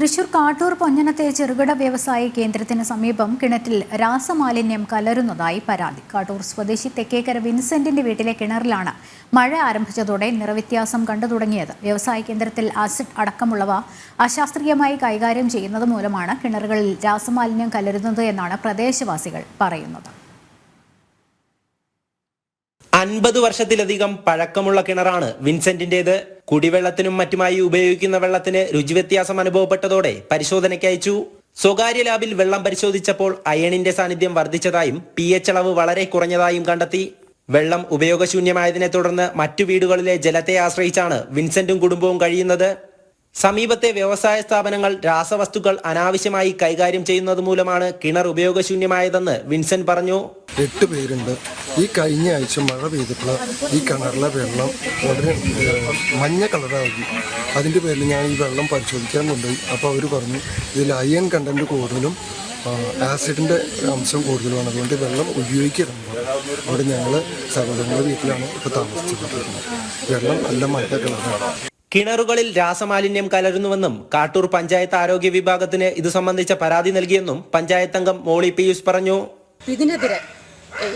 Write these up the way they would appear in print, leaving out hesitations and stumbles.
തൃശൂർ കാട്ടൂർ പൊഞ്ഞനത്തെ ചെറുകിട വ്യവസായ കേന്ദ്രത്തിന് സമീപം കിണറ്റിൽ രാസമാലിന്യം കലരുന്നതായി പരാതി. കാട്ടൂർ സ്വദേശി തെക്കേക്കര വിൻസെന്റിന്റെ വീട്ടിലെ കിണറിലാണ് മഴ ആരംഭിച്ചതോടെ നിറവ്യത്യാസം കണ്ടു തുടങ്ങിയത്. വ്യവസായ കേന്ദ്രത്തിൽ ആസിഡ് അടക്കമുള്ളവ അശാസ്ത്രീയമായി കൈകാര്യം ചെയ്യുന്നത് മൂലമാണ് കിണറുകളിൽ രാസമാലിന്യം കലരുന്നത് എന്നാണ് പ്രദേശവാസികൾ പറയുന്നത്. 50 വർഷത്തിലധികം പഴക്കമുള്ള കിണറാണ് വിൻസെന്റിന്റേത്. കുടിവെള്ളത്തിനും മറ്റുമായി ഉപയോഗിക്കുന്ന വെള്ളത്തിന് രുചിവ്യത്യാസം അനുഭവപ്പെട്ടതോടെ പരിശോധനയ്ക്ക് അയച്ചു. സ്വകാര്യ ലാബിൽ വെള്ളം പരിശോധിച്ചപ്പോൾ അയണിന്റെ സാന്നിധ്യം വർദ്ധിച്ചതായും pH അളവ് വളരെ കുറഞ്ഞതായും കണ്ടെത്തി. വെള്ളം ഉപയോഗശൂന്യമായതിനെ തുടർന്ന് മറ്റു വീടുകളിലെ ജലത്തെ ആശ്രയിച്ചാണ് വിൻസെന്റും കുടുംബവും കഴിയുന്നത്. സമീപത്തെ വ്യവസായ സ്ഥാപനങ്ങൾ രാസവസ്തുക്കൾ അനാവശ്യമായി കൈകാര്യം ചെയ്യുന്നത് മൂലമാണ് കിണർ ഉപയോഗശൂന്യമായതെന്ന് വിൻസെന്റ് പറഞ്ഞു. 8 പേരുണ്ട്. ഈ കഴിഞ്ഞ ആഴ്ച മഴ പെയ്തപ്പോൾ ഈ കിണറിലെ വെള്ളം വളരെ മഞ്ഞ കളറാക്കി. അതിൻ്റെ പേരിൽ ഞാൻ ഈ വെള്ളം പരിശോധിക്കാൻ കൊണ്ടുപോയി. അപ്പോൾ അവർ പറഞ്ഞു ഇതിൽ അയൺ കണ്ടന്റ് കൂടുതലും ആസിഡിൻ്റെ അംശം കൂടുതലുമാണ്, അതുകൊണ്ട് വെള്ളം ഉപയോഗിക്കരുത്. അവിടെ ഞങ്ങൾ സഹോദരങ്ങളുടെ വീട്ടിലാണ് ഇപ്പോൾ താമസിച്ചുകൊണ്ടിരിക്കുന്നത്. വെള്ളം നല്ല മഞ്ഞ കളറാണ്. കിണറുകളിൽ രാസമാലിന്യം കലരുന്നുവെന്നും കാട്ടൂർ പഞ്ചായത്ത് ആരോഗ്യ വിഭാഗത്തിന് ഇത് സംബന്ധിച്ച പരാതി നൽകിയെന്നും പഞ്ചായത്ത് അംഗം മോളി പിയൂസ് പറഞ്ഞു. ഇതിനെതിരെ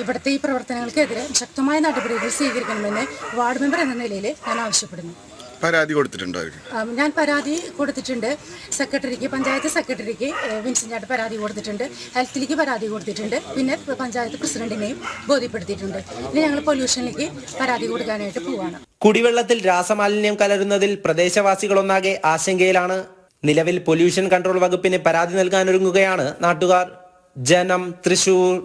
ഇവിടുത്തെ ഈ പ്രവർത്തനങ്ങൾക്കെതിരെ ശക്തമായ നടപടികൾ സ്വീകരിക്കണമെന്ന് വാർഡ് മെമ്പർ എന്ന നിലയിൽ ഞാൻ ആവശ്യപ്പെടുന്നു. പരാതി കൊടുത്തിട്ടുണ്ടോ? ഞാൻ പരാതി കൊടുത്തിട്ടുണ്ട്. സെക്രട്ടറിക്ക്, പഞ്ചായത്ത് സെക്രട്ടറിക്ക് വിൻസെന്റ് പരാതി കൊടുത്തിട്ടുണ്ട്, ഹെൽത്തിലേക്ക് പരാതി കൊടുത്തിട്ടുണ്ട്, പിന്നെ പഞ്ചായത്ത് പ്രസിഡന്റിനെയും ബോധ്യപ്പെടുത്തിയിട്ടുണ്ട്. ഇനി ഞങ്ങൾ പൊല്യൂഷനിലേക്ക് പരാതി കൊടുക്കാനായിട്ട് പോവാണ്. കുടിവെള്ളത്തിൽ രാസമാലിന്യം കലരുന്നതിൽ പ്രദേശവാസികളൊന്നാകെ ആശങ്കയിലാണ്. നിലവിൽ പൊല്യൂഷൻ കൺട്രോൾ വകുപ്പിന് പരാതി നൽകാനൊരുങ്ങുകയാണ് നാട്ടുകാർ. ജനം, തൃശൂർ.